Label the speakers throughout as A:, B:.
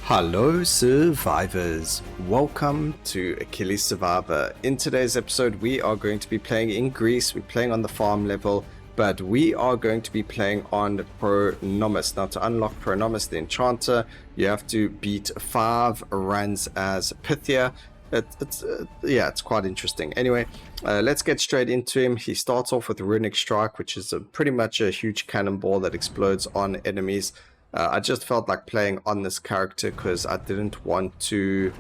A: Hello survivors, welcome to Achilles Survivor. In today's episode we are going to be playing in Greece. We're playing on the farm level, but we are going to be playing on Pronomus. Now to unlock Pronomus the Enchanter, you have to beat 5 runs as Pythia. It's quite interesting. Anyway, let's get straight into him. He starts off with Runic Strike, which is pretty much a huge cannonball that explodes on enemies. I just felt like playing on this character because I didn't want to...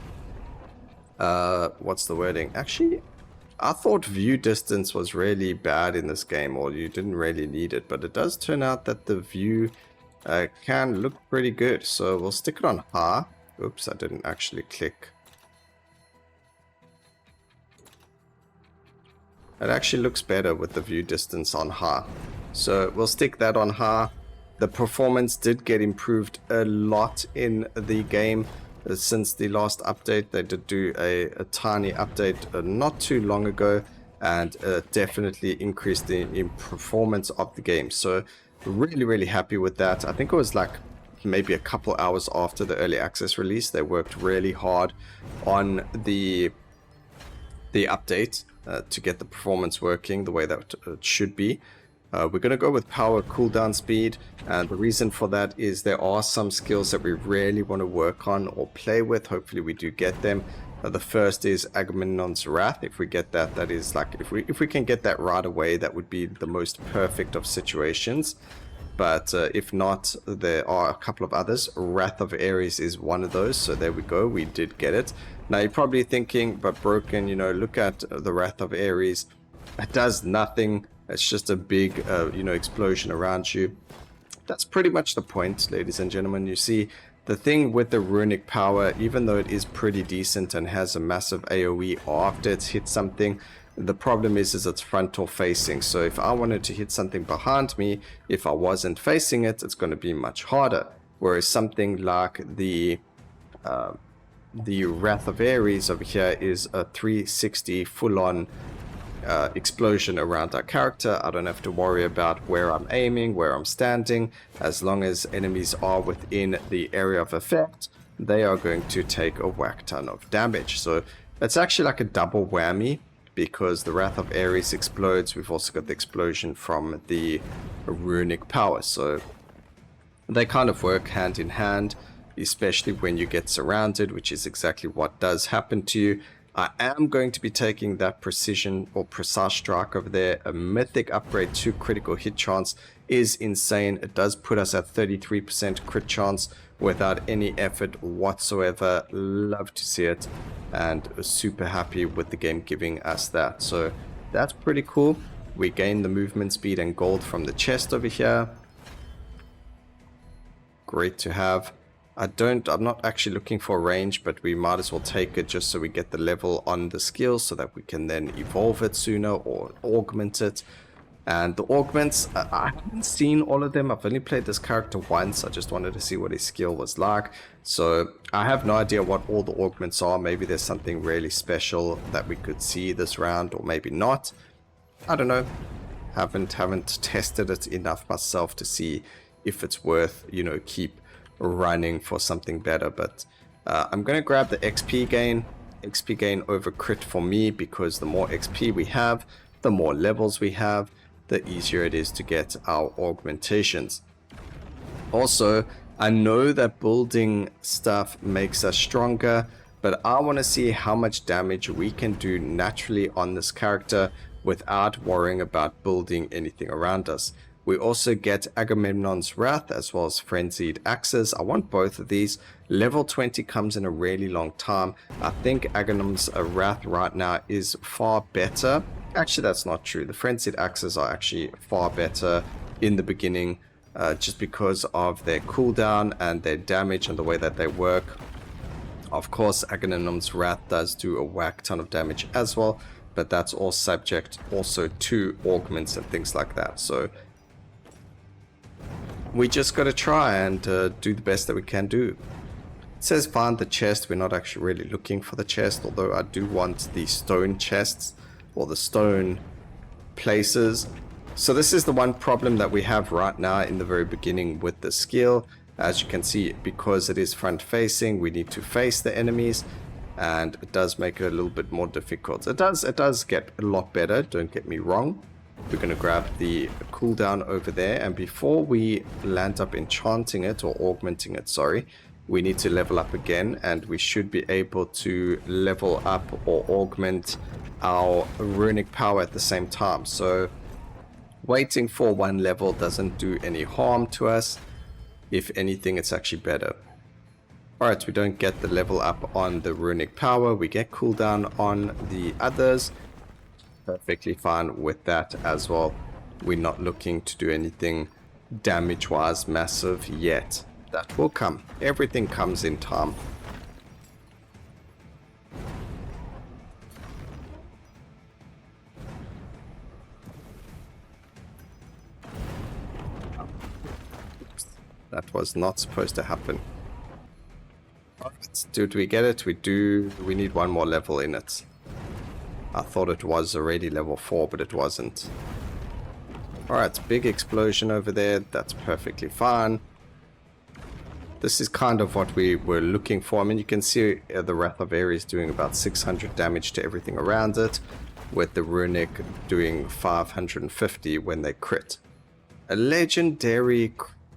A: what's the wording? Actually, I thought view distance was really bad in this game, or you didn't really need it, but it does turn out that the view can look pretty good. So we'll stick it on high. Oops, I didn't actually click. It actually looks better with the view distance on high. So we'll stick that on high. The performance did get improved a lot in the game since the last update. They did do a tiny update not too long ago, and definitely increased in performance of the game. So really happy with that. I think it was like maybe a couple hours after the early access release. They worked really hard on the update to get the performance working the way that it should be. We're going to go with power cooldown speed, and the reason for that is there are some skills that we really want to work on or play with. Hopefully we do get them. The first is Agamemnon's Wrath. If we get that, that is like, if we can get that right away, that would be the most perfect of situations. But if not, there are a couple of others. Wrath of Ares is one of those, so there we go, we did get it. Now you're probably thinking, but Broken, you know, look at the Wrath of Ares. It does nothing. It's just a big, explosion around you. That's pretty much the point, ladies and gentlemen. You see, the thing with the runic power, even though it is pretty decent and has a massive AoE after it's hit something, the problem is it's frontal facing. So if I wanted to hit something behind me, if I wasn't facing it, it's going to be much harder. Whereas something like the Wrath of Ares over here is a 360 full-on explosion around our character. I don't have to worry about where I'm aiming, where I'm standing. As long as enemies are within the area of effect, they are going to take a whack ton of damage. So it's actually like a double whammy, because the Wrath of Ares explodes. We've also got the explosion from the runic power. So they kind of work hand in hand, especially when you get surrounded, which is exactly what does happen to you. I am going to be taking that precision or precise strike over there. A mythic upgrade to critical hit chance is insane. It does put us at 33% crit chance without any effort whatsoever. Love to see it, and super happy with the game giving us that. So that's pretty cool. We gain the movement speed and gold from the chest over here. Great to have. I'm not actually looking for range, but we might as well take it just so we get the level on the skill so that we can then evolve it sooner or augment it. And the augments, I haven't seen all of them. I've only played this character once. I just wanted to see what his skill was like. So I have no idea what all the augments are. Maybe there's something really special that we could see this round, or maybe not. I don't know. Haven't tested it enough myself to see if it's worth, keep running for something better. But I'm going to grab the XP gain over crit for me, because the more XP we have, the more levels we have, the easier it is to get our augmentations. Also, I know that building stuff makes us stronger, but I want to see how much damage we can do naturally on this character without worrying about building anything around us. We also get Agamemnon's Wrath as well as Frenzied Axes. I want both of these. Level 20 comes in a really long time. I think Agamemnon's Wrath right now is far better. Actually, that's not true. The Frenzied Axes are actually far better in the beginning, just because of their cooldown and their damage and the way that they work. Of course, Agamemnon's Wrath does do a whack ton of damage as well, but that's all subject also to augments and things like that. So we just got to try and do the best that we can do. It says find the chest. We're not actually really looking for the chest, although I do want the stone chests or the stone places. So this is the one problem that we have right now in the very beginning with the skill. As you can see, because it is front facing, we need to face the enemies, and it does make it a little bit more difficult. It does get a lot better, don't get me wrong. We're going to grab the cooldown over there, and before we land up enchanting it, or augmenting it, sorry, we need to level up again, and we should be able to level up or augment our runic power at the same time. So waiting for one level doesn't do any harm to us. If anything, it's actually better. Alright, we don't get the level up on the runic power, we get cooldown on the others. Perfectly fine with that as well. We're not looking to do anything damage wise massive yet. That will come. Everything comes in time. That was not supposed to happen. Alright, did we get it? We do. We need one more level in it. I thought it was already level 4, but it wasn't. Alright, big explosion over there. That's perfectly fine. This is kind of what we were looking for. I mean, you can see the Wrath of Ares doing about 600 damage to everything around it, with the Runic doing 550 when they crit. A legendary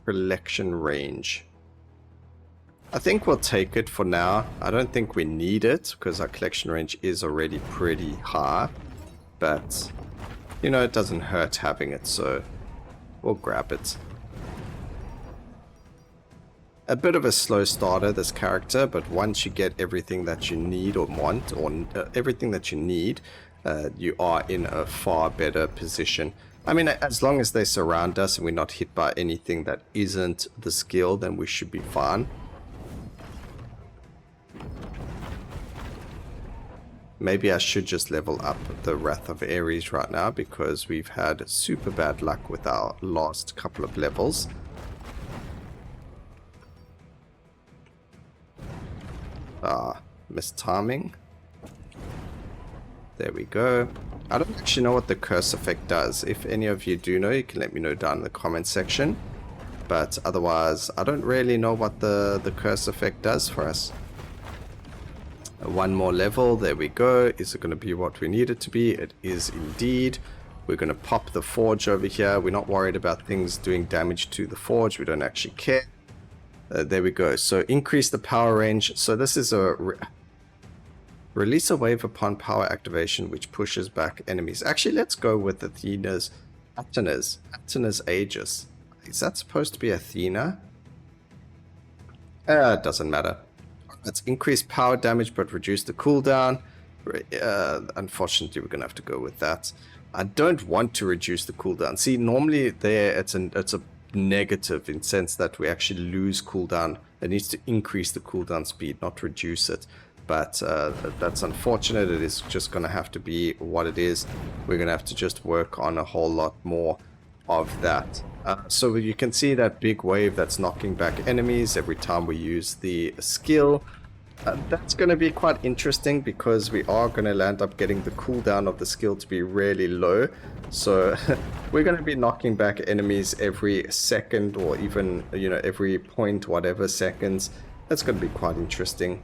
A: collection range. I think we'll take it for now. I don't think we need it because our collection range is already pretty high. But, you know, it doesn't hurt having it, so we'll grab it. A bit of a slow starter, this character, but once you get everything that you need or want, or everything that you need, you are in a far better position. I mean, as long as they surround us and we're not hit by anything that isn't the skill, then we should be fine. Maybe I should just level up the Wrath of Ares right now because we've had super bad luck with our last couple of levels. Missed timing. There we go. I don't actually know what the curse effect does. If any of you do know, you can let me know down in the comment section. But otherwise, I don't really know what the curse effect does for us. One more level, there we go. Is it going to be what we need it to be? It is indeed. We're going to pop the forge over here. We're not worried about things doing damage to the forge. We don't actually care. There we go. So increase the power range. So this is a release a wave upon power activation which pushes back enemies. Actually, let's go with Athena's Aegis. Is that supposed to be Athena? It doesn't matter. Let's increase power damage but reduce the cooldown. Unfortunately, we're going to have to go with that. I don't want to reduce the cooldown. See, normally there it's a negative in sense that we actually lose cooldown. It needs to increase the cooldown speed, not reduce it. But that's unfortunate. It is just going to have to be what it is. We're going to have to just work on a whole lot more of that. So you can see that big wave that's knocking back enemies every time we use the skill. That's going to be quite interesting because we are going to land up getting the cooldown of the skill to be really low. So we're going to be knocking back enemies every second or even, you know, every point whatever seconds. That's going to be quite interesting.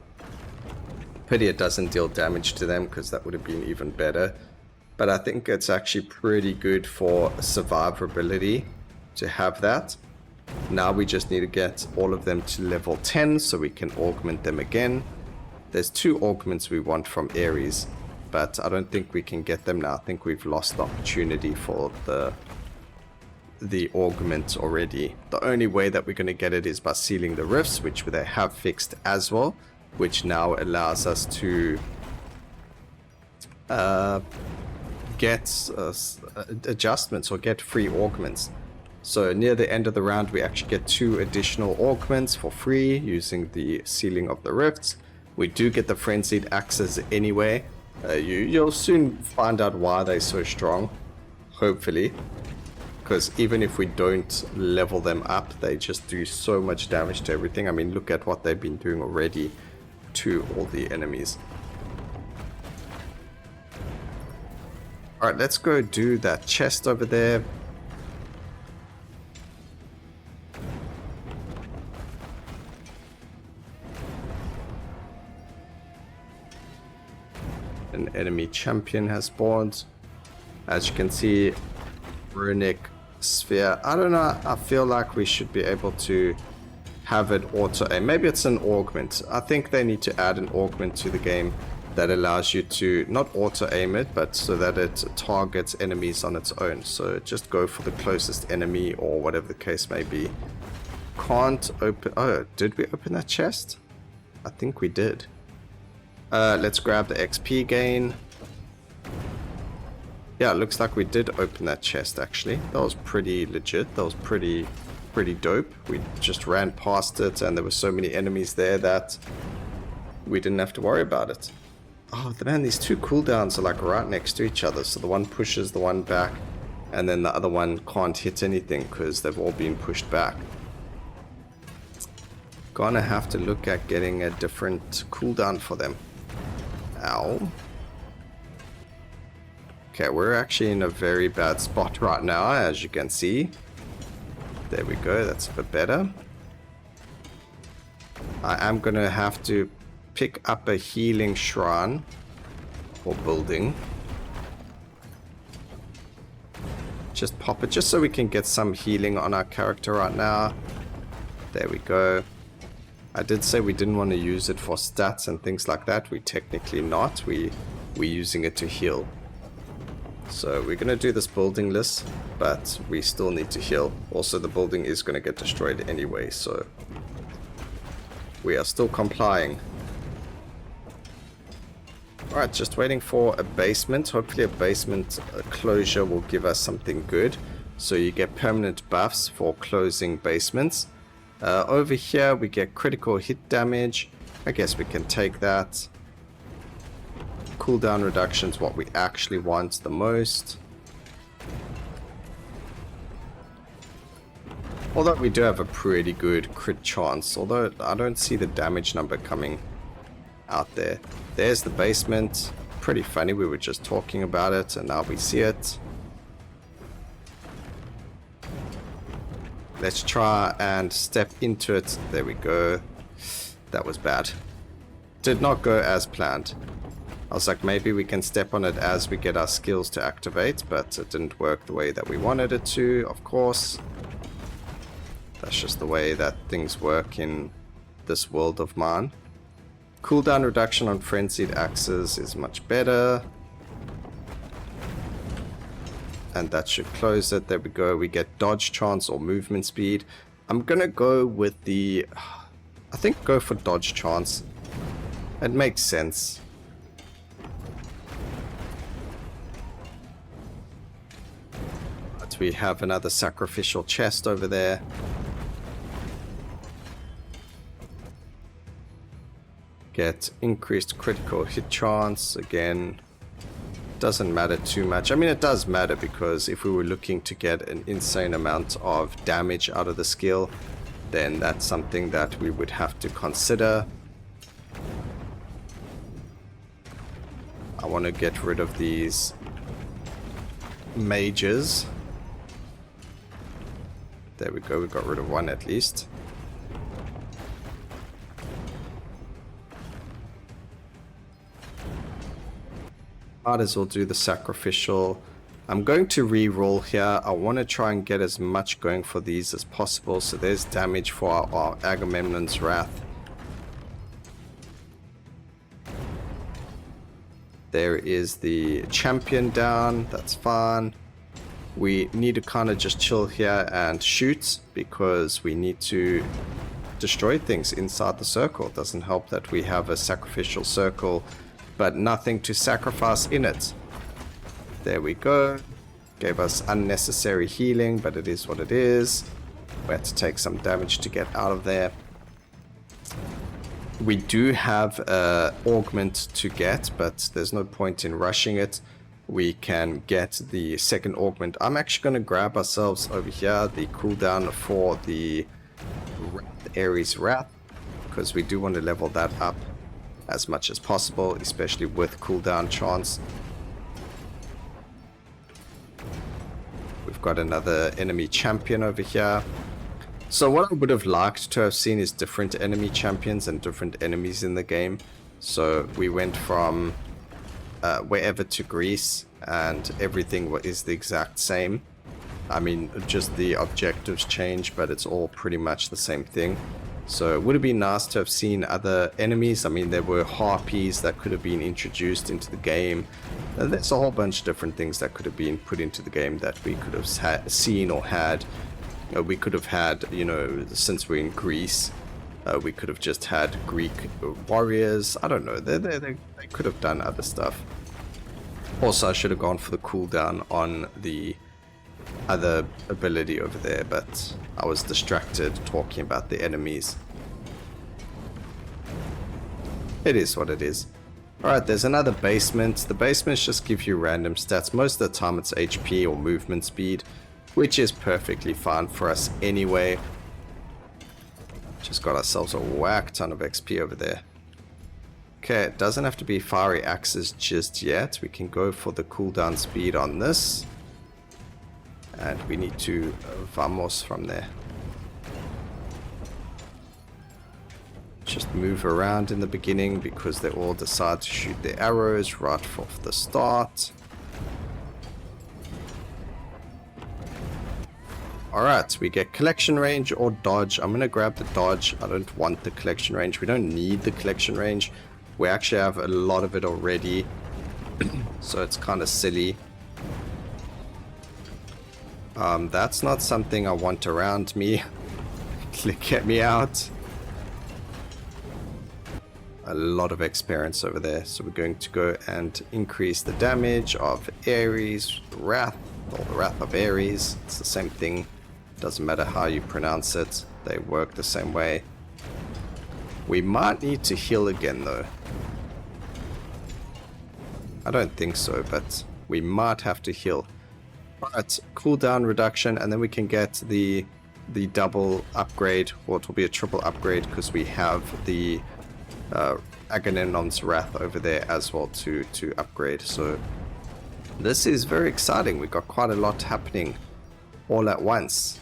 A: Pity it doesn't deal damage to them because that would have been even better. But I think it's actually pretty good for survivability to have that. Now we just need to get all of them to level 10 so we can augment them again. There's 2 augments we want from Ares, but I don't think we can get them now. I think we've lost the opportunity for the augment already. The only way that we're going to get it is by sealing the rifts, which they have fixed as well, which now allows us to get adjustments or get free augments. So near the end of the round we actually get 2 additional augments for free using the sealing of the rifts. We do get the frenzied axes anyway. You'll soon find out why they're so strong, hopefully, because even if we don't level them up, they just do so much damage to everything. I mean, look at what they've been doing already to all the enemies. Alright, let's go do that chest over there. An enemy champion has spawned. As you can see, runic sphere. I don't know, I feel like we should be able to have it auto aim. Maybe it's an augment. I think they need to add an augment to the game that allows you to not auto aim it, but so that it targets enemies on its own. So just go for the closest enemy or whatever the case may be. Can't open... Oh, did we open that chest? I think we did. Let's grab the XP gain. Yeah, it looks like we did open that chest actually. That was pretty legit. That was pretty dope. We just ran past it and there were so many enemies there that we didn't have to worry about it. Oh man, these two cooldowns are like right next to each other. So the one pushes the one back and then the other one can't hit anything because they've all been pushed back. Gonna have to look at getting a different cooldown for them. Ow. Okay, we're actually in a very bad spot right now, as you can see. There we go, that's a bit better. I am gonna have to pick up a healing shrine or building. Just pop it, just so we can get some healing on our character right now. There we go. I did say we didn't want to use it for stats and things like that. We technically not. We're using it to heal. So we're going to do this building list, but we still need to heal. Also, the building is going to get destroyed anyway, so we are still complying. Alright, just waiting for a basement. Hopefully a basement closure will give us something good. So you get permanent buffs for closing basements. Over here we get critical hit damage. I guess we can take that. Cooldown reduction is what we actually want the most. Although we do have a pretty good crit chance. Although I don't see the damage number coming out there. There's the basement. Pretty funny, we were just talking about it and now we see it. Let's try and step into it. There we go. That was bad. Did not go as planned. I was like, maybe we can step on it as we get our skills to activate, but it didn't work the way that we wanted it to, of course. That's just the way that things work in this world of mine. Cooldown reduction on frenzied axes is much better. And that should close it. There we go. We get dodge chance or movement speed. I'm gonna go with the... I think go for dodge chance. It makes sense. But we have another sacrificial chest over there. Get increased critical hit chance. Again, doesn't matter too much. I mean, it does matter because if we were looking to get an insane amount of damage out of the skill, then that's something that we would have to consider. I want to get rid of these mages. There we go, we got rid of one at least. Might as well do the sacrificial. I'm going to re-roll here. I want to try and get as much going for these as possible. So there's damage for our Agamemnon's Wrath. There is the champion down. That's fine. We need to kind of just chill here and shoot because we need to destroy things inside the circle. It doesn't help that we have a sacrificial circle but nothing to sacrifice in it. There we go. Gave us unnecessary healing, but it is what it is. We had to take some damage to get out of there. We do have an augment to get, but there's no point in rushing it. We can get the second augment. I'm actually going to grab ourselves over here the cooldown for the Ares Wrath, because we do want to level that up as much as possible, especially with cooldown chance. We've got another enemy champion over here. So what I would have liked to have seen is different enemy champions and different enemies in the game. So we went from wherever to Greece, and everything is the exact same. I mean, just the objectives change, but it's all pretty much the same thing. So it would have been nice to have seen other enemies. I mean, there were harpies that could have been introduced into the game. There's a whole bunch of different things that could have been put into the game that we could have seen or had. We could have had, you know, since we're in Greece, we could have just had Greek warriors. I don't know. They could have done other stuff. Also, I should have gone for the cooldown on the other ability over there, but I was distracted talking about the enemies. It is what it is. Alright, there's another basement. The basements just give you random stats. Most of the time it's HP or movement speed, which is perfectly fine for us anyway. Just got ourselves a whack ton of XP over there. Okay, it doesn't have to be fiery axes just yet. We can go for the cooldown speed on this. And we need to vamos from there. Just move around in the beginning because they all decide to shoot their arrows right off the start. Alright, we get collection range or dodge. I'm going to grab the dodge. I don't want the collection range. We don't need the collection range. We actually have a lot of it already. So it's kind of silly. That's not something I want around me. Get me out. A lot of experience over there. So we're going to go and increase the damage of Ares, Wrath, or the Wrath of Ares. It's the same thing. Doesn't matter how you pronounce it. They work the same way. We might need to heal again though. I don't think so, but we might have to heal. Alright, cooldown reduction, and then we can get the double upgrade, or it will be a triple upgrade because we have the Agamemnon's Wrath over there as well to upgrade. So this is very exciting. We've got quite a lot happening all at once.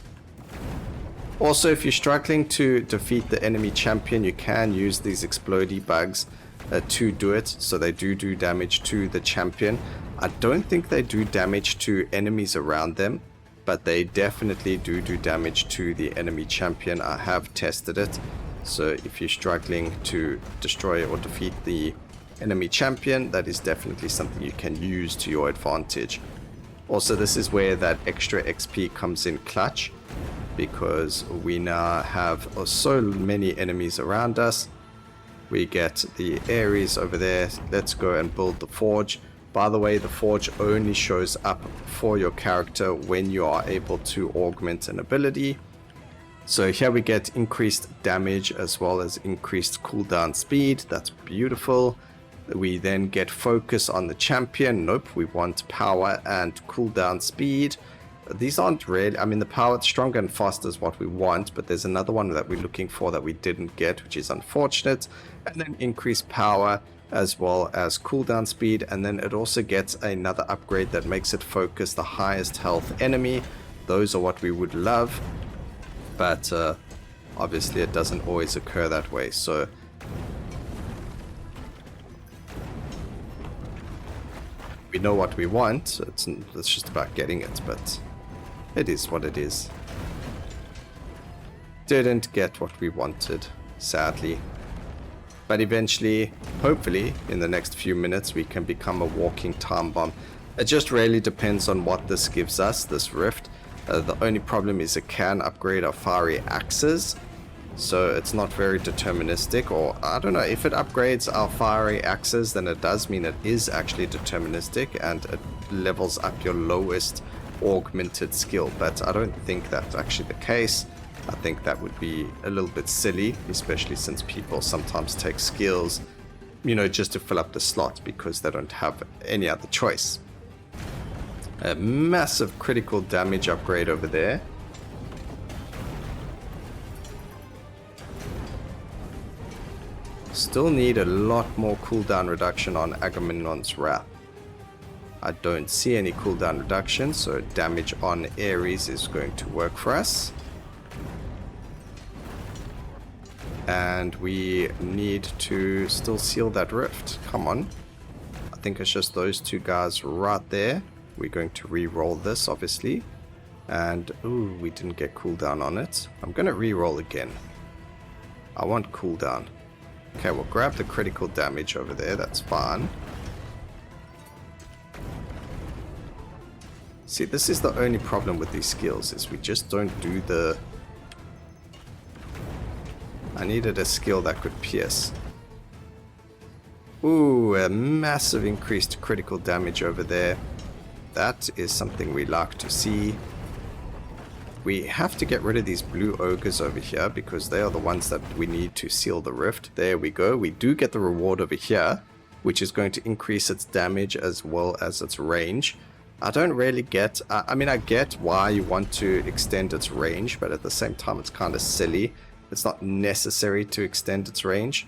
A: Also, if you're struggling to defeat the enemy champion, you can use these explodey bugs to do it. So they do damage to the champion. I don't think they do damage to enemies around them, but they definitely do damage to the enemy champion. I have tested it. So if you're struggling to destroy or defeat the enemy champion, that is definitely something you can use to your advantage. Also, this is where that extra XP comes in clutch, because we now have so many enemies around us. We get the Ares over there. Let's go and build the forge. By the way, the forge only shows up for your character when you are able to augment an ability. So here we get increased damage as well as increased cooldown speed. That's beautiful. We then get focus on the champion. Nope, we want power and cooldown speed. These aren't really, I mean, the power, stronger and faster is what we want, but there's another one that we're looking for that we didn't get, which is unfortunate. And then increased power as well as cooldown speed, and then it also gets another upgrade that makes it focus the highest health enemy. Those are what we would love, but obviously it doesn't always occur that way. So we know what we want. It's just about getting it, but it is what it is. Didn't get what we wanted, sadly. But eventually, hopefully, in the next few minutes, we can become a walking time bomb. It just really depends on what this gives us, this rift. The only problem is it can upgrade our fiery axes. So it's not very deterministic, or I don't know, if it upgrades our fiery axes, then it does mean it is actually deterministic and it levels up your lowest augmented skill. But I don't think that's actually the case. I think that would be a little bit silly, especially since people sometimes take skills, you know, just to fill up the slot because they don't have any other choice. A massive critical damage upgrade over there. Still need a lot more cooldown reduction on Agamemnon's Wrath. I don't see any cooldown reduction, so damage on Ares is going to work for us. And we need to still seal that rift. Come on. I think it's just those two guys right there. We're going to re-roll this, obviously. And, ooh, we didn't get cooldown on it. I'm going to re-roll again. I want cooldown. Okay, we'll grab the critical damage over there. That's fine. See, this is the only problem with these skills, is we just don't do the... I needed a skill that could pierce. Ooh, a massive increase to critical damage over there. That is something we like to see. We have to get rid of these blue ogres over here because they are the ones that we need to seal the rift. There we go. We do get the reward over here, which is going to increase its damage as well as its range. I don't really get... I mean, I get why you want to extend its range, but at the same time, it's kind of silly. It's not necessary to extend its range.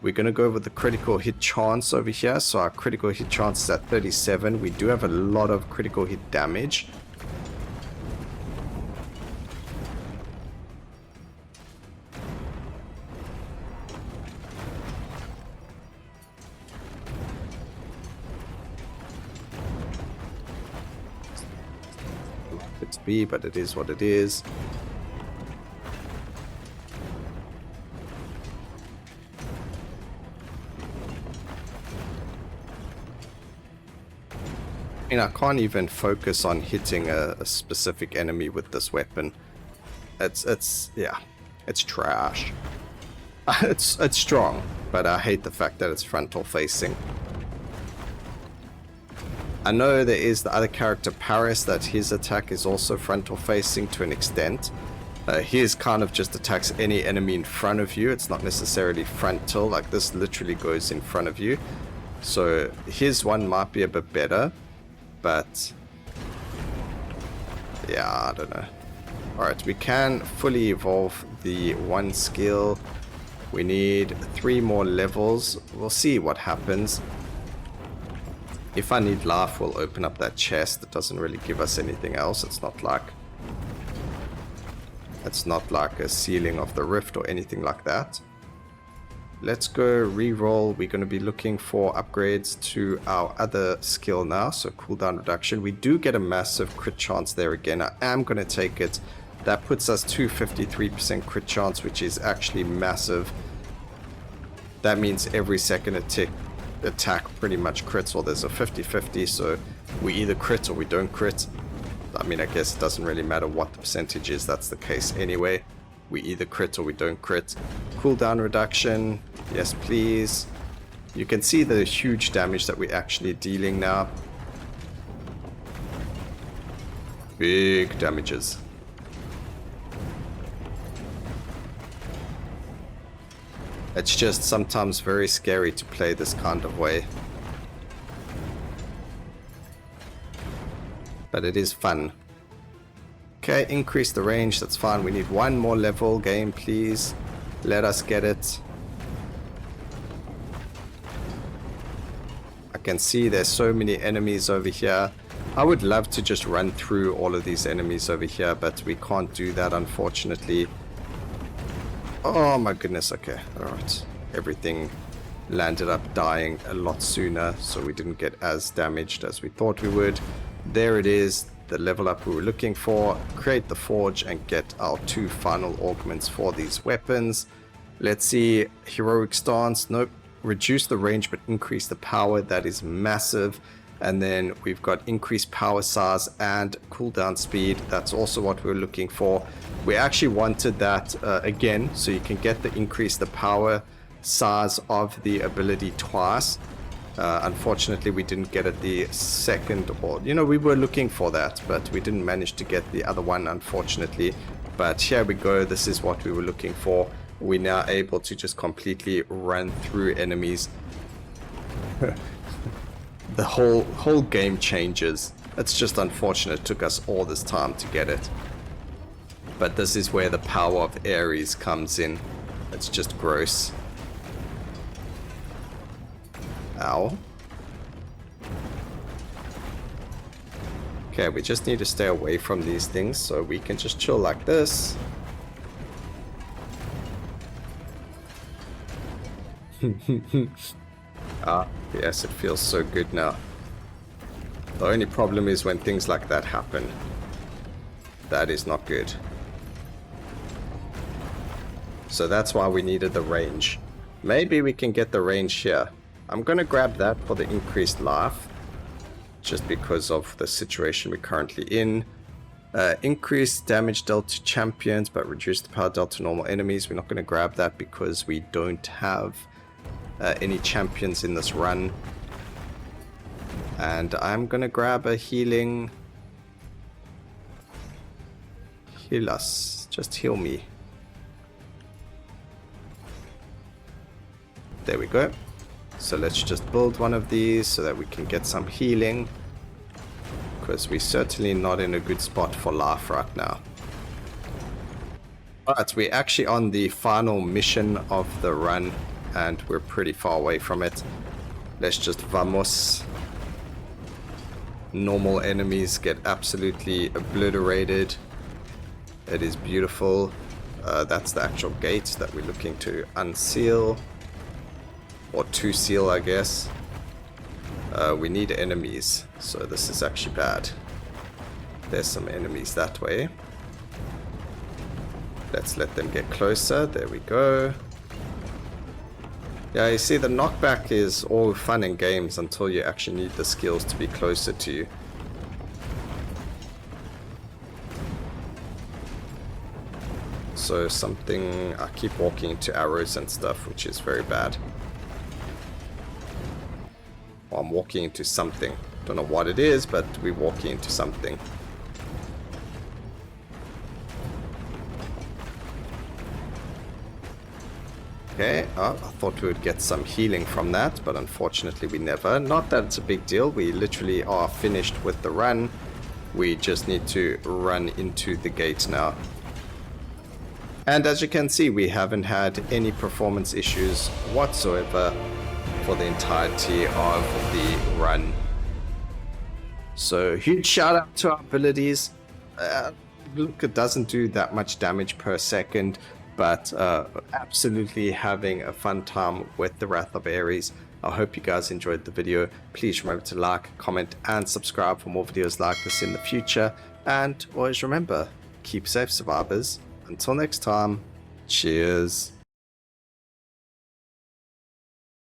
A: We're going to go with the critical hit chance over here. So our critical hit chance is at 37. We do have a lot of critical hit damage. It's B, but it is what it is. I mean, I can't even focus on hitting a specific enemy with this weapon. Yeah, it's trash. It's strong, but I hate the fact that it's frontal facing. I know there is the other character Paris, that his attack is also frontal facing to an extent. His kind of just attacks any enemy in front of you. It's not necessarily frontal, like this literally goes in front of you. So his one might be a bit better. But yeah, I don't know. Alright, we can fully evolve the one skill. We need 3 more levels. We'll see what happens. If I need life, we'll open up that chest. It doesn't really give us anything else. It's not like a sealing of the rift or anything like that. Let's go re-roll. We're going to be looking for upgrades to our other skill now. So cooldown reduction. We do get a massive crit chance there again. I am going to take it. That puts us to 53% crit chance, which is actually massive. That means every second attack pretty much crits, or there's a 50-50. So we either crit or we don't crit. I mean, I guess it doesn't really matter what the percentage is. That's the case anyway. We either crit or we don't crit. Cooldown reduction. Yes, please. You can see the huge damage that we're actually dealing now. Big damages. It's just sometimes very scary to play this kind of way. But it is fun. Okay, increase the range, that's fine. We need 1 more level. Game, please. Let us get it. I can see there's so many enemies over here. I would love to just run through all of these enemies over here, but we can't do that, unfortunately. Oh my goodness, okay, alright. Everything landed up dying a lot sooner, so we didn't get as damaged as we thought we would. There it is. The level up we were looking for. Create the forge and get our 2 final augments for these weapons. Let's see. Heroic stance. Nope. Reduce the range but increase the power. That is massive. And then we've got increased power size and cooldown speed. That's also what we were looking for. We actually wanted that again, so you can get the power size of the ability twice. Unfortunately, we didn't get it the second, or we were looking for that, but we didn't manage to get the other one, unfortunately. But here we go. This is what we were looking for. We're now able to just completely run through enemies. The whole game changes. It's just unfortunate it took us all this time to get it. But this is where the power of Ares comes in. It's just gross. Ow. Okay, we just need to stay away from these things so we can just chill like this. Ah, yes, it feels so good now. The only problem is when things like that happen. That is not good. So that's why we needed the range. Maybe we can get the range here. I'm going to grab that for the increased life. Just because of the situation we're currently in. Increased damage dealt to champions, but reduce the power dealt to normal enemies. We're not going to grab that because we don't have any champions in this run. And I'm going to grab a healing. Heal us. Just heal me. There we go. So let's just build one of these so that we can get some healing. Because we're certainly not in a good spot for life right now. But we're actually on the final mission of the run. And we're pretty far away from it. Let's just vamos. Normal enemies get absolutely obliterated. It is beautiful. That's the actual gate that we're looking to unseal. Or to seal, I guess. We need enemies. So this is actually bad. There's some enemies that way. Let's let them get closer. There we go. Yeah, you see, the knockback is all fun and games until you actually need the skills to be closer to you. So something... I keep walking into arrows and stuff, which is very bad. Well, I'm walking into something. Don't know what it is, but we're walking into something. Okay, I thought we would get some healing from that, but unfortunately we never. Not that it's a big deal, we literally are finished with the run. We just need to run into the gate now. And as you can see, we haven't had any performance issues whatsoever for the entirety of the run. So huge shout out to our abilities. Look, it doesn't do that much damage per second, but absolutely having a fun time with the Wrath of Ares. I hope you guys enjoyed the video. Please remember to like, comment, and subscribe for more videos like this in the future. And always remember, keep safe, survivors. Until next time, cheers.